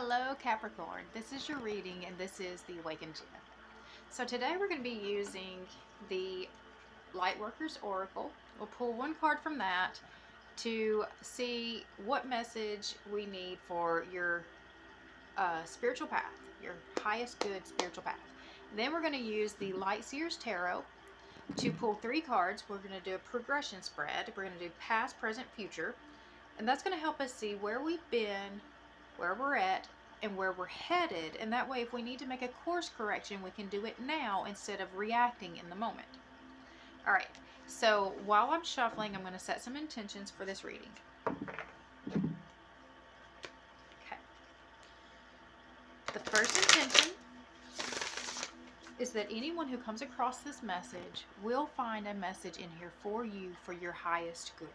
Hello Capricorn, this is your reading and this is the Awakened Jenn. So today we're going to be using the Lightworkers Oracle. We'll pull one card from that to see what message we need for your spiritual path, your highest good spiritual path. Then we're going to use the Lightseer's Tarot to pull three cards. We're going to do a progression spread. We're going to do past, present, future. And that's going to help us see where we've been, where we're at, and where we're headed. And that way, if we need to make a course correction, we can do it now instead of reacting in the moment. All right, so while I'm shuffling, I'm going to set some intentions for this reading. Okay. The first intention is that anyone who comes across this message will find a message in here for you for your highest good.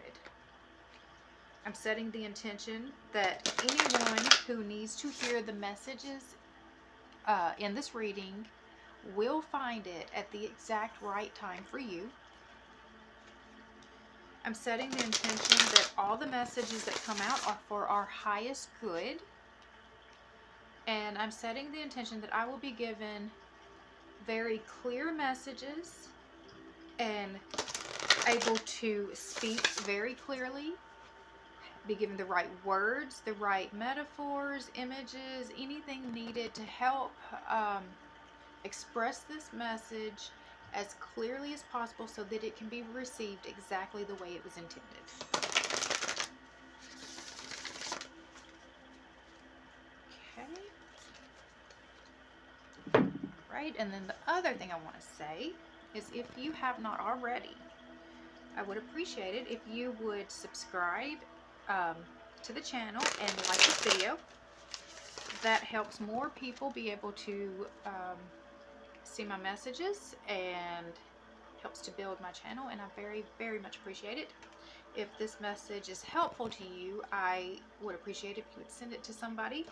I'm setting the intention that anyone who needs to hear the messages in this reading will find it at the exact right time for you. I'm setting the intention that all the messages that come out are for our highest good. And I'm setting the intention that I will be given very clear messages and able to speak very clearly, be given the right words, the right metaphors, images, anything needed to help express this message as clearly as possible so that it can be received exactly the way it was intended. Okay. Right, and then the other thing I want to say is if you have not already, I would appreciate it if you would subscribe to the channel and like this video. That helps more people be able to see my messages and helps to build my channel, and I very, very much appreciate it. If this message is helpful to you, I would appreciate if you would send it to somebody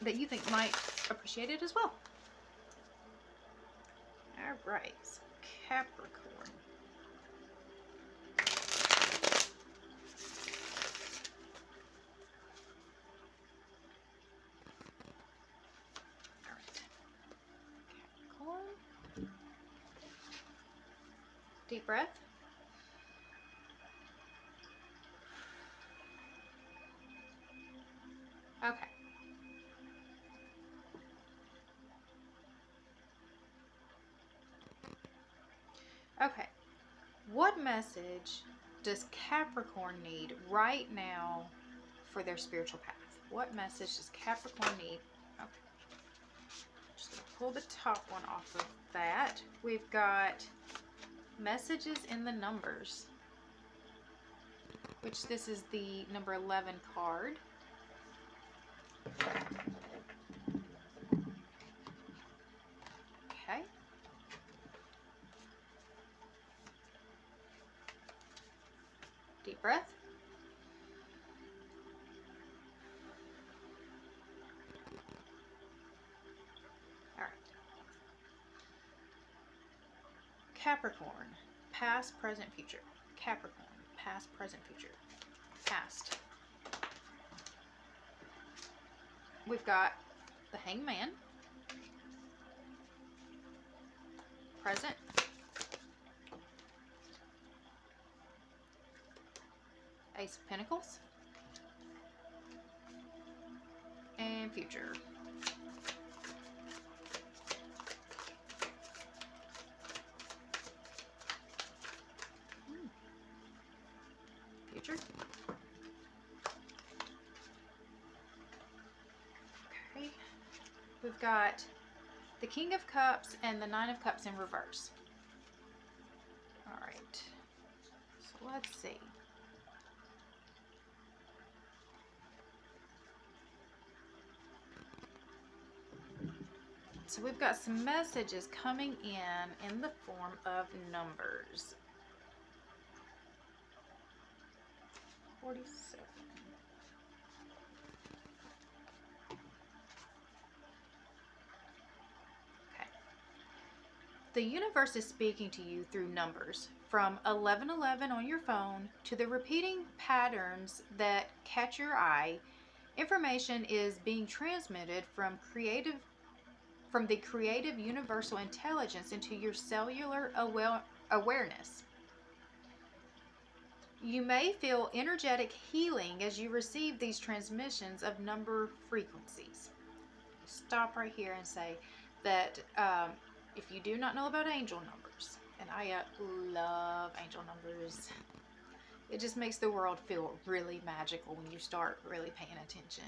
that you think might appreciate it as well. All right, so Capricorn. Deep breath. Okay. Okay. What message does Capricorn need right now for their spiritual path? What message does Capricorn need? Okay. Just going to pull the top one off of that. We've got messages in the numbers, which this is the number 11 card. Okay. Deep breath. All right. Capricorn, past, present, future. Capricorn, past, present, future. Past. We've got the Hangman. Present. Ace of Pentacles. And future. Future. Okay. We've got the King of Cups and the Nine of Cups in reverse. All right. So let's see. So we've got some messages coming in the form of numbers. 47. Okay. The universe is speaking to you through numbers, from 1111 on your phone to the repeating patterns that catch your eye Information is being transmitted from the creative universal intelligence into your cellular awareness. You may feel energetic healing as you receive these transmissions of number frequencies. Stop right here and say that if you do not know about angel numbers, and I love angel numbers, it just makes the world feel really magical when you start really paying attention.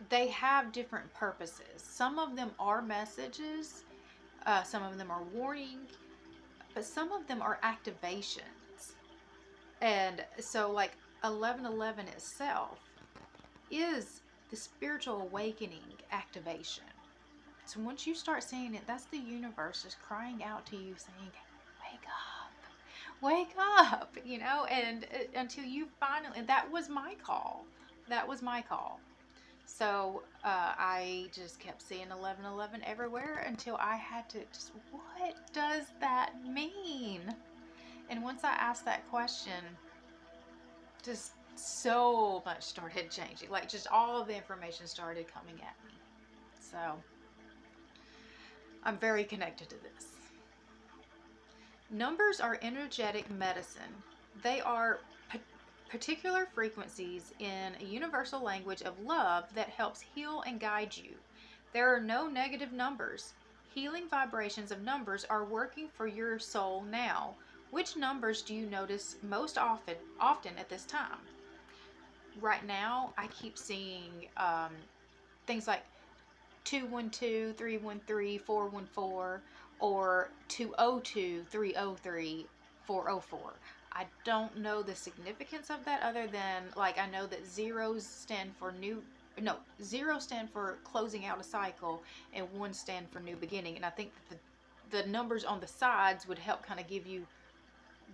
They have different purposes. Some of them are messages, some of them are warning, but some of them are activations. And so, like 1111 itself is the spiritual awakening activation. So once you start seeing it, that's the universe just crying out to you saying, wake up, you know, and until you finally, and that was my call. So I just kept seeing 1111 everywhere until I had to just, what does that mean? And once I asked that question, just so much started changing. Like, just all of the information started coming at me. So I'm very connected to this. Numbers are energetic medicine. They are particular frequencies in a universal language of love that helps heal and guide you. There are no negative numbers. Healing vibrations of numbers are working for your soul now. Which numbers do you notice most often at this time? Right now, I keep seeing things like 212, 313, 414, or 202, 303, 404. I don't know the significance of that other than, like, I know that zeros stand for zero stand for closing out a cycle and one stand for new beginning. And I think that the numbers on the sides would help kind of give you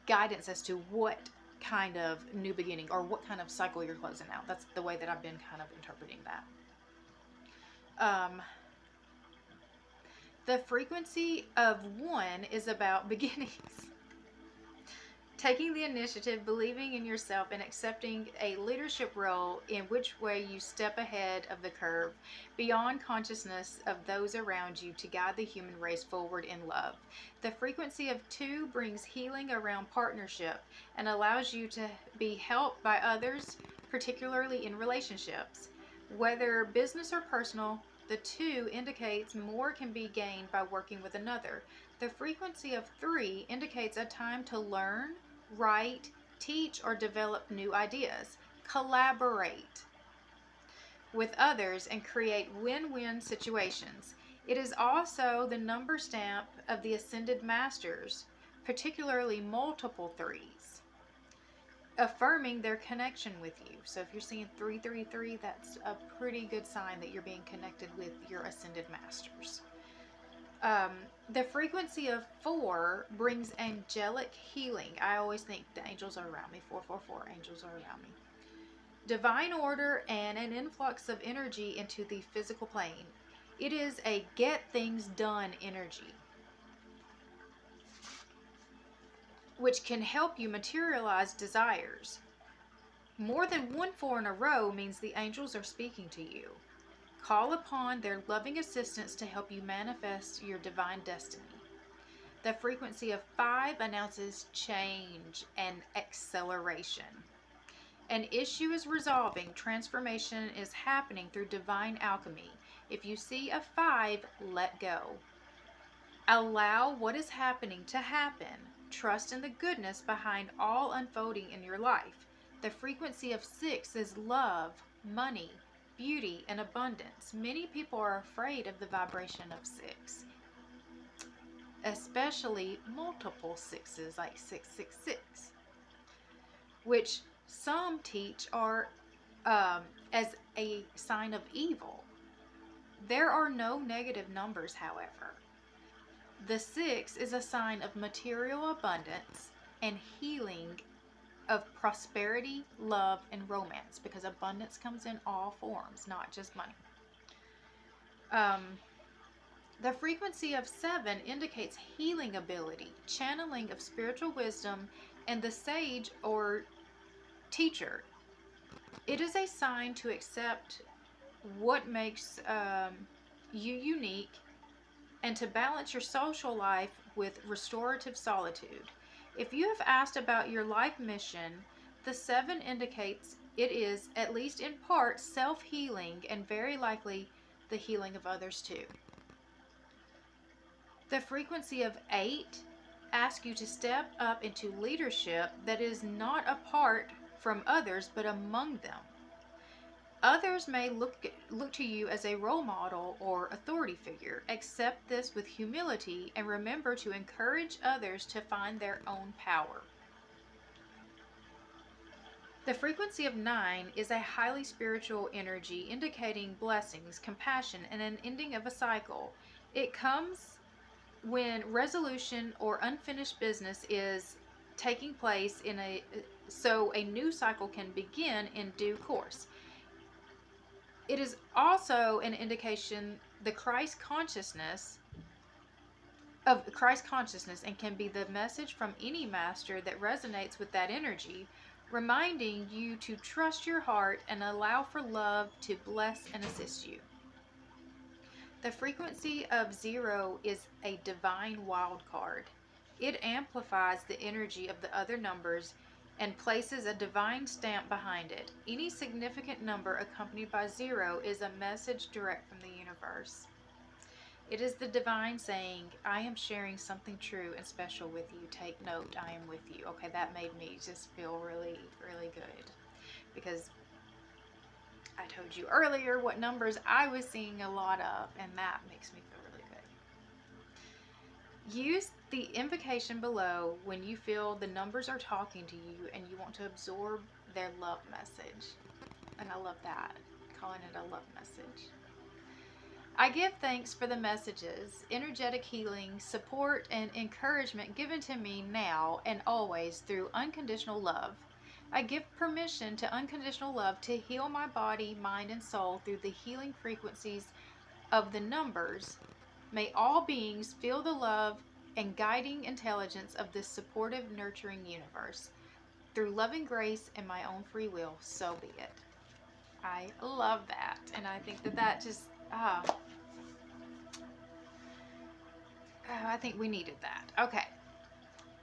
guidance as to what kind of new beginning or what kind of cycle you're closing out. That's the way that I've been kind of interpreting that. The frequency of 1 is about beginnings. Taking the initiative, believing in yourself, and accepting a leadership role in which way you step ahead of the curve, beyond consciousness of those around you to guide the human race forward in love. The frequency of 2 brings healing around partnership and allows you to be helped by others, particularly in relationships. Whether business or personal, the 2 indicates more can be gained by working with another. The frequency of 3 indicates a time to learn, write, teach, or develop new ideas. Collaborate with others and create win-win situations. It is also the number stamp of the Ascended Masters, particularly multiple 3s, affirming their connection with you. So if you're seeing 333, that's a pretty good sign that you're being connected with your Ascended Masters. The frequency of 4 brings angelic healing. I always think the angels are around me. 444, angels are around me. Divine order and an influx of energy into the physical plane. It is a get things done energy, which can help you materialize desires. More than 1 4 in a row means the angels are speaking to you. Call upon their loving assistance to help you manifest your divine destiny. The frequency of 5 announces change and acceleration. An issue is resolving. Transformation is happening through divine alchemy. If you see a 5, let go. Allow what is happening to happen. Trust in the goodness behind all unfolding in your life. The frequency of 6 is love, money, beauty, and abundance. Many people are afraid of the vibration of 6, especially multiple 6s, like 666, which some teach are as a sign of evil. There are no negative numbers, however. The 6 is a sign of material abundance and healing, of prosperity, love, and romance, because abundance comes in all forms, not just money. The frequency of 7 indicates healing ability, channeling of spiritual wisdom, and the sage or teacher. It is a sign to accept what makes you unique and to balance your social life with restorative solitude. If you have asked about your life mission, the 7 indicates it is, at least in part, self healing and very likely the healing of others too. The frequency of 8 asks you to step up into leadership that is not apart from others but among them. Others may look to you as a role model or authority figure. Accept this with humility and remember to encourage others to find their own power. The frequency of 9 is a highly spiritual energy indicating blessings, compassion, and an ending of a cycle. It comes when resolution or unfinished business is taking place so a new cycle can begin in due course. It is also an indication of Christ consciousness and can be the message from any master that resonates with that energy, reminding you to trust your heart and allow for love to bless and assist you. The frequency of 0 is a divine wild card. It amplifies the energy of the other numbers and places a divine stamp behind it. Any significant number accompanied by 0 is a message direct from the universe. It is the divine saying, I am sharing something true and special with you. Take note, I am with you. Okay, that made me just feel really, really good. Because I told you earlier what numbers I was seeing a lot of, and that makes me feel really good. Use the invocation below when you feel the numbers are talking to you and you want to absorb their love message. And I love that, calling it a love message. I give thanks for the messages, energetic healing, support, and encouragement given to me now and always through unconditional love. I give permission to unconditional love to heal my body, mind, and soul through the healing frequencies of the numbers. May all beings feel the love and guiding intelligence of this supportive, nurturing universe. Through loving grace and my own free will, so be it. I love that. And I think that just, I think we needed that. Okay,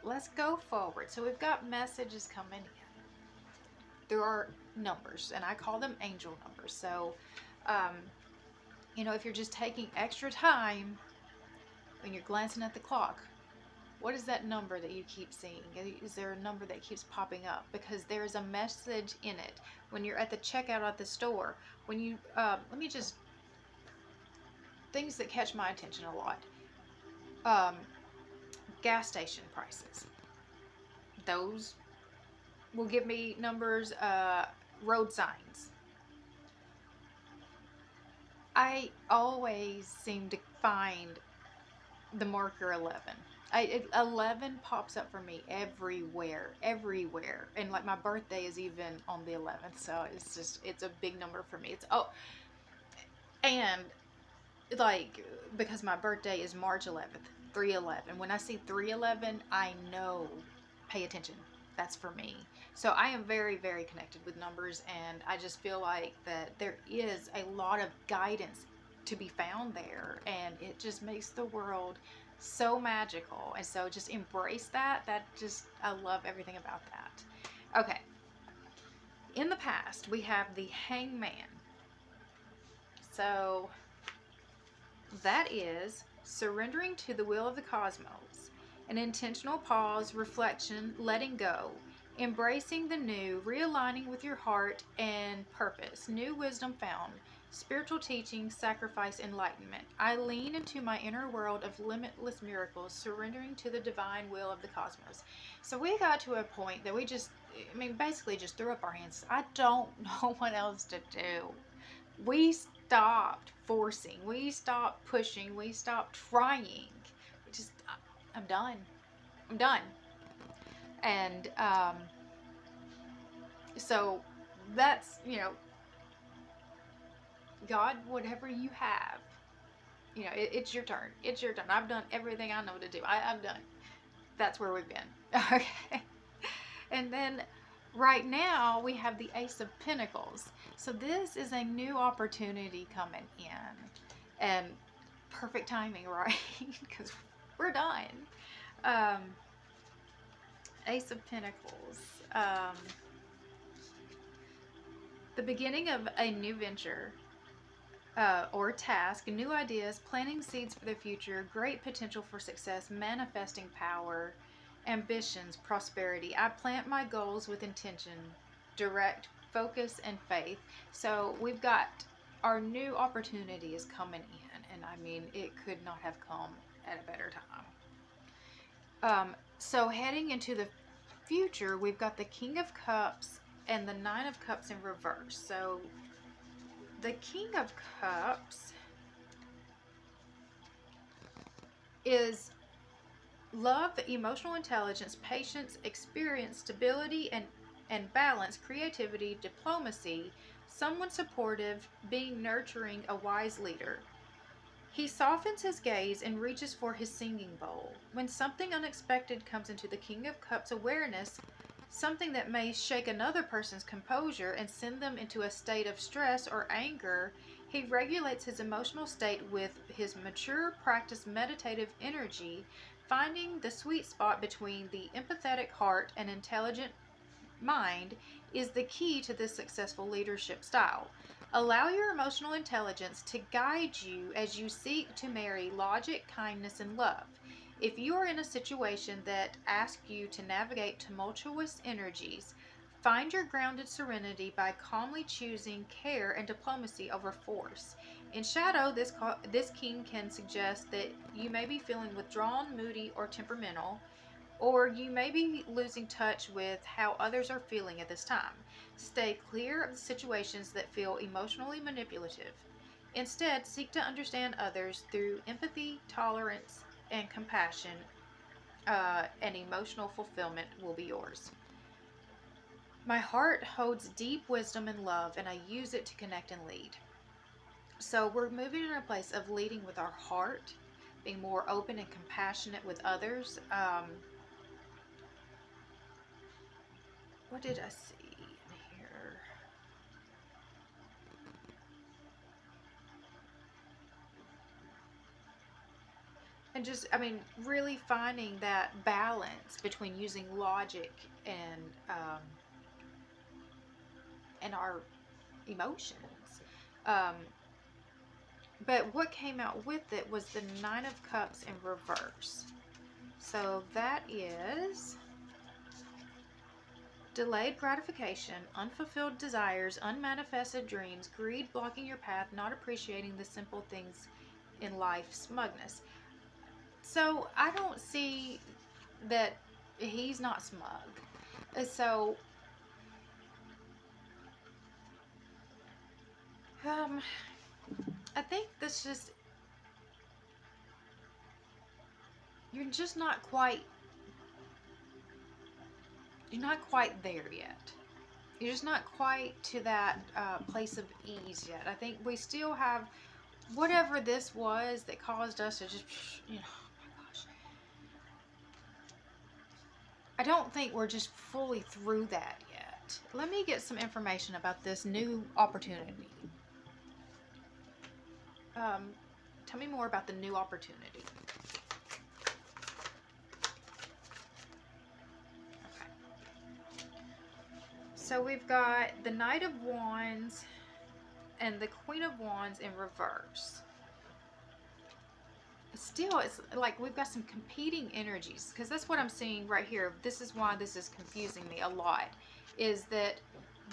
let's go forward. So we've got messages coming in. There are numbers, and I call them angel numbers. So, if you're just taking extra time when you're glancing at the clock, what is that number that you keep seeing? Is there a number that keeps popping up? Because there's a message in it. When you're at the checkout at the store, when you, things that catch my attention a lot. Gas station prices. Those will give me numbers, road signs. I always seem to find the marker 11. 11 pops up for me everywhere. And like my birthday is even on the 11th, so it's a big number for me. And like, because my birthday is March 11th, 311. When I see 311, I know, pay attention. That's for me. So I am very, very connected with numbers, and I just feel like that there is a lot of guidance to be found there, and it just makes the world so magical. And so just embrace that. I love everything about that. Okay. In the past, we have the Hangman. So that is surrendering to the will of the cosmos, an intentional pause, reflection, letting go, embracing the new, realigning with your heart and purpose, new wisdom found, spiritual teaching, sacrifice, enlightenment. I lean into my inner world of limitless miracles, surrendering to the divine will of the cosmos. So we got to a point that we basically just threw up our hands. I don't know what else to do. We stopped forcing. We stopped pushing. We stopped trying. I'm done. And so that's, God, whatever you have, it's your turn. It's your turn. I've done everything I know to do. I'm done. That's where we've been. Okay. And then right now we have the Ace of Pentacles. So this is a new opportunity coming in. And perfect timing, right? Because we're done. Um, Ace of Pentacles. Um, the beginning of a new venture or task, new ideas, planting seeds for the future, great potential for success, manifesting power, ambitions, prosperity. I plant my goals with intention, direct focus, and faith. So we've got our new opportunity is coming in, and I mean, it could not have come at a better time. So heading into the future, we've got the King of Cups and the Nine of Cups in reverse. So the King of Cups is love, emotional intelligence, patience, experience, stability, and balance, creativity, diplomacy, someone supportive, being nurturing, a wise leader. He softens his gaze and reaches for his singing bowl. When something unexpected comes into the King of Cups awareness, something that may shake another person's composure and send them into a state of stress or anger, he regulates his emotional state with his mature, practiced meditative energy, finding the sweet spot between the empathetic heart and intelligent mind is the key to this successful leadership style. Allow your emotional intelligence to guide you as you seek to marry logic, kindness, and love. If you are in a situation that asks you to navigate tumultuous energies, find your grounded serenity by calmly choosing care and diplomacy over force. In shadow, this king can suggest that you may be feeling withdrawn, moody, or temperamental, or you may be losing touch with how others are feeling at this time. Stay clear of the situations that feel emotionally manipulative. Instead, seek to understand others through empathy, tolerance, and compassion, and emotional fulfillment will be yours. My heart holds deep wisdom and love, and I use it to connect and lead. So we're moving in a place of leading with our heart, being more open and compassionate with others. What did I see in here? And just, I mean, really finding that balance between using logic and our emotions. Um, but what came out with it was the Nine of Cups in reverse. So that is delayed gratification, unfulfilled desires, unmanifested dreams, greed blocking your path, not appreciating the simple things in life, smugness. So I don't see that he's not smug. So um, I think that's just, you're just not quite, you're not quite there yet. You're just not quite to that place of ease yet. I think we still have whatever this was that caused us to just, oh my gosh. I don't think we're just fully through that yet. Let me get some information about this new opportunity. Tell me more about the new opportunity. Okay. So we've got the Knight of Wands and the Queen of Wands in reverse. Still, it's like we've got some competing energies, because that's what I'm seeing right here. This is why this is confusing me a lot, is that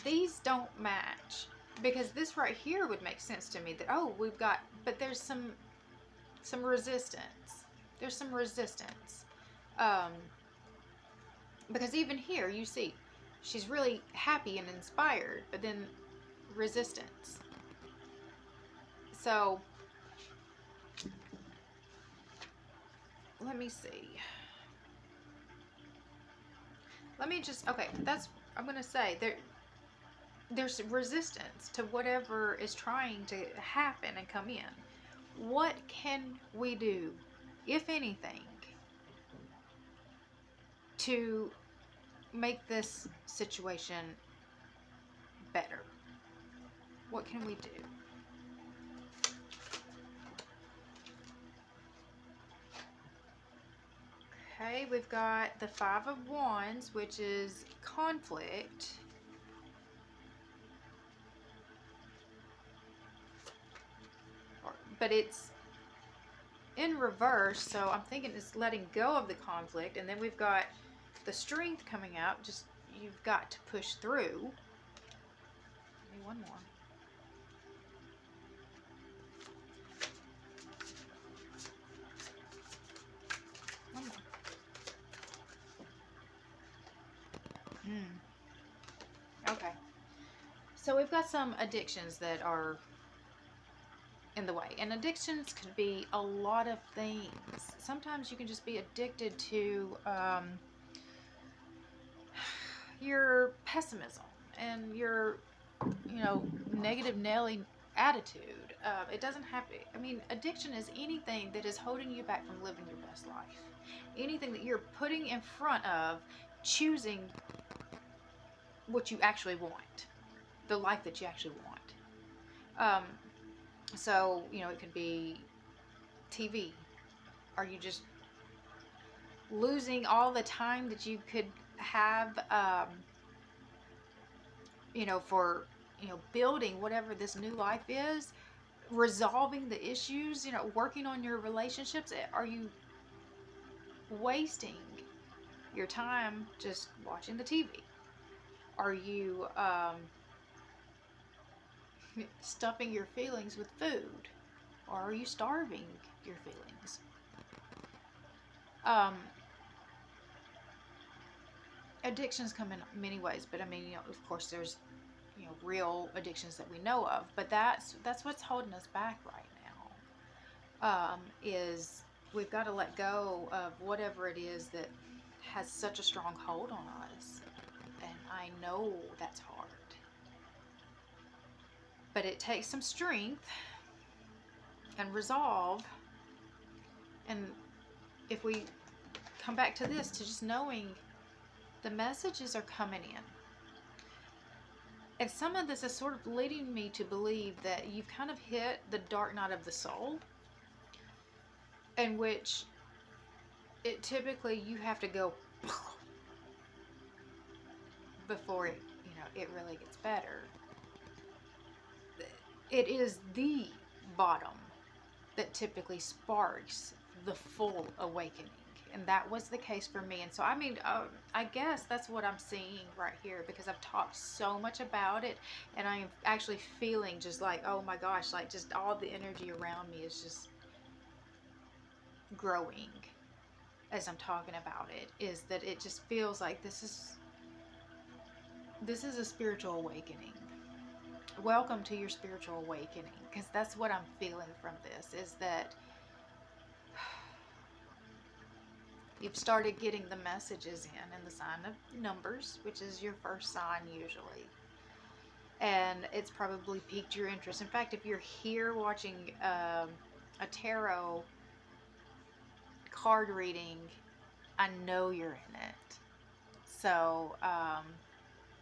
these don't match. Because this right here would make sense to me that, oh, we've got, but there's some resistance. There's some resistance. Because even here, you see, she's really happy and inspired, but then resistance. So let me see. Let me just, okay, that's, I'm going to say, there's resistance to whatever is trying to happen and come in. What can we do, if anything, to make this situation better? What can we do? Okay, we've got the Five of Wands, which is conflict. But it's in reverse, so I'm thinking it's letting go of the conflict. And then we've got the Strength coming out. Just, you've got to push through. Maybe one more. One more. Okay. So we've got some addictions that are in the way. And addictions could be a lot of things. Sometimes you can just be addicted to your pessimism and your, negative Nelly attitude. It doesn't have to, I mean, addiction is anything that is holding you back from living your best life. Anything that you're putting in front of choosing what you actually want, the life that you actually want. So, it could be TV. Are you just losing all the time that you could have, for, building whatever this new life is, resolving the issues, working on your relationships? Are you wasting your time just watching the TV? Are you stuffing your feelings with food? Or are you starving your feelings? Addictions come in many ways, but I mean, of course there's, real addictions that we know of, but that's what's holding us back right now. Is we've got to let go of whatever it is that has such a strong hold on us. And I know that's hard. But it takes some strength and resolve. And if we come back to this, to just knowing the messages are coming in. And some of this is sort of leading me to believe that you've kind of hit the dark night of the soul, in which it typically you have to go before it, it really gets better. It is the bottom that typically sparks the full awakening. And that was the case for me. And so, I mean, I guess that's what I'm seeing right here, because I've talked so much about it, and I am actually feeling just like, oh my gosh, like just all the energy around me is just growing as I'm talking about it. Is that it just feels like this is a spiritual awakening. Welcome to your spiritual awakening, because that's what I'm feeling from this, is that you've started getting the messages in the sign of numbers, which is your first sign usually. And it's probably piqued your interest. In fact, if you're here watching a tarot card reading, I know you're in it. So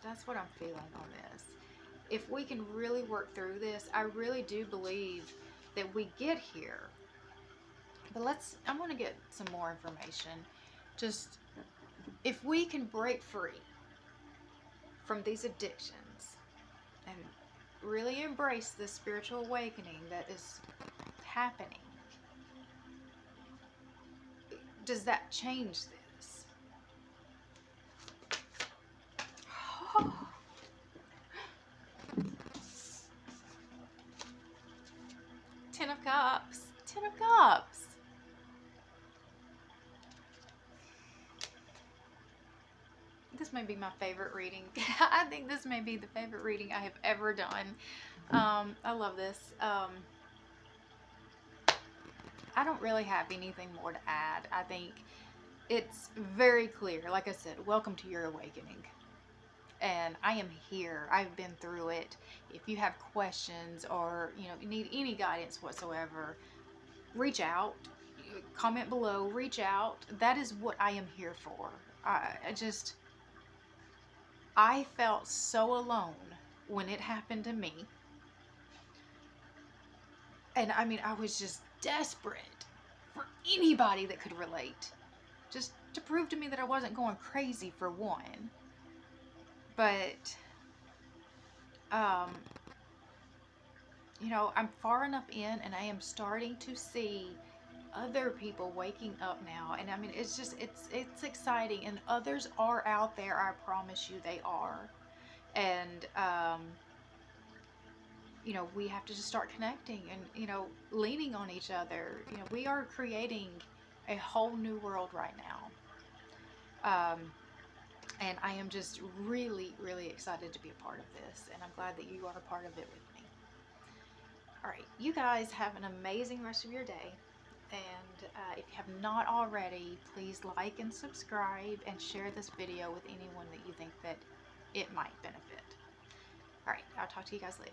that's what I'm feeling on this. If we can really work through this, I really do believe that we get here. But I want to get some more information. Just, if we can break free from these addictions and really embrace this spiritual awakening that is happening, does that change this? Ten of Cups. Ten of Cups. This may be my favorite reading. I think this may be the favorite reading I have ever done. I love this. I don't really have anything more to add. I think it's very clear. Like I said, welcome to your awakening. And I am here. I've been through it. If you have questions or you need any guidance whatsoever, reach out. Comment below. Reach out. That is what I am here for. I just I felt so alone when it happened to me. And I mean, I was just desperate for anybody that could relate. Just to prove to me that I wasn't going crazy, for one. But, um, you know, I'm far enough in and I am starting to see other people waking up now. And I mean, it's just, it's exciting. And others are out there. I promise you they are. And, you know, we have to just start connecting and, you know, leaning on each other. You know, we are creating a whole new world right now. And I am just really, really excited to be a part of this. And I'm glad that you are a part of it with me. All right, you guys have an amazing rest of your day. And if you have not already, please like and subscribe and share this video with anyone that you think that it might benefit. All right, I'll talk to you guys later.